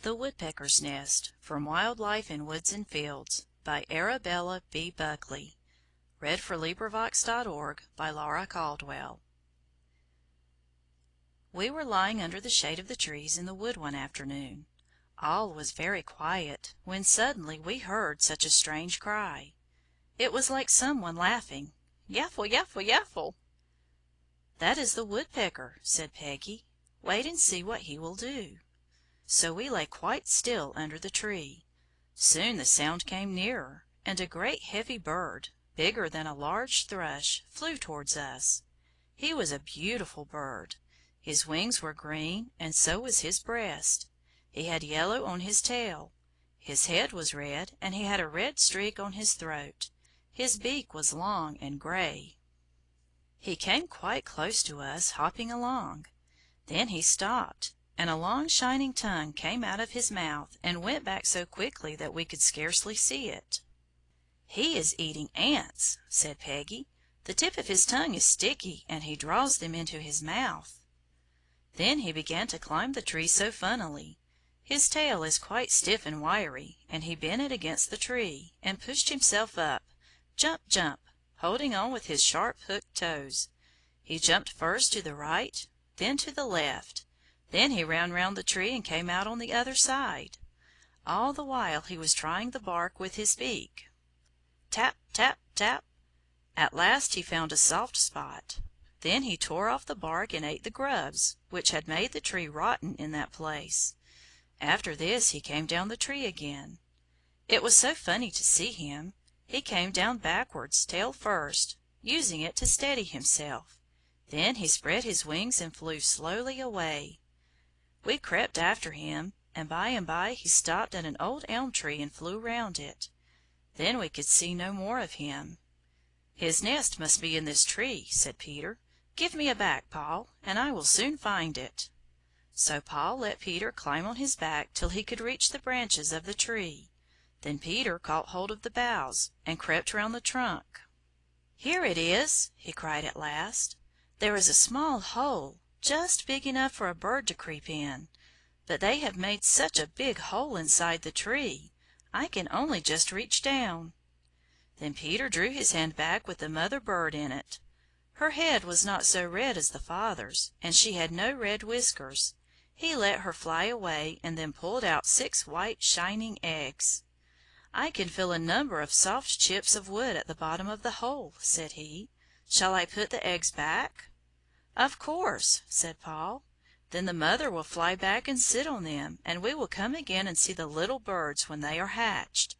The Woodpecker's Nest, From Wild Life in Woods and Fields, by Arabella B. Buckley. (LibriVox.org/Laura Caldwell) We were lying under the shade of the trees in the wood one afternoon. All was very quiet, when suddenly we heard such a strange cry. It was like some one laughing. "Yaffle, yaffle, yaffle!" "That is the woodpecker," said Peggy. "Wait and see what he will do." So we lay quite still under the tree. Soon the sound came nearer, and a great heavy bird, bigger than a large thrush, flew towards us. He was a beautiful bird. His wings were green, and so was his breast. He had yellow on his tail. His head was red, and he had a red streak on his throat. His beak was long and gray. He came quite close to us, hopping along. Then he stopped, and a long shining tongue came out of his mouth and went back so quickly that we could scarcely see it. "He is eating ants," said Peggy. "The tip of his tongue is sticky, and he draws them into his mouth." Then he began to climb the tree so funnily. His tail is quite stiff and wiry, and he bent it against the tree, and pushed himself up, jump, jump, holding on with his sharp hooked toes. He jumped first to the right, then to the left. Then he ran round the tree and came out on the other side. All the while he was trying the bark with his beak. Tap, tap, tap. At last he found a soft spot. Then he tore off the bark and ate the grubs, which had made the tree rotten in that place. After this he came down the tree again. It was so funny to see him. He came down backwards, tail first, using it to steady himself. Then he spread his wings and flew slowly away. We crept after him, and by he stopped at an old elm tree and flew round it. Then we could see no more of him. "His nest must be in this tree," said Peter. "Give me a back, Paul, and I will soon find it." So Paul let Peter climb on his back till he could reach the branches of the tree. Then Peter caught hold of the boughs and crept round the trunk. "Here it is!" he cried at last. "There is a small hole, just big enough for a bird to creep in. But they have made such a big hole inside the tree, I can only just reach down." Then Peter drew his hand back with the mother bird in it. Her head was not so red as the father's, and she had no red whiskers. He let her fly away and then pulled out 6 white shining eggs. "I can feel a number of soft chips of wood at the bottom of the hole," said he. "Shall I put the eggs back?" "Of course," said Paul. "Then the mother will fly back and sit on them, and we will come again and see the little birds when they are hatched."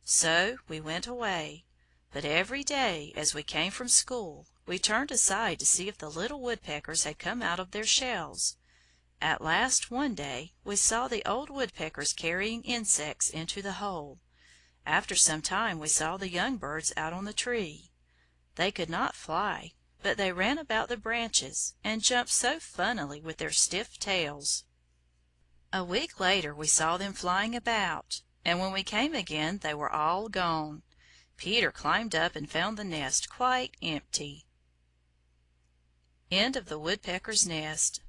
So we went away. But every day, as we came from school, we turned aside to see if the little woodpeckers had come out of their shells. At last one day we saw the old woodpeckers carrying insects into the hole. After some time we saw the young birds out on the tree. They could not fly, but they ran about the branches and jumped so funnily with their stiff tails. A week later we saw them flying about, and when we came again they were all gone. Peter climbed up and found the nest quite empty. End of the Woodpecker's Nest.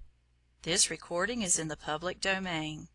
This recording is in the public domain.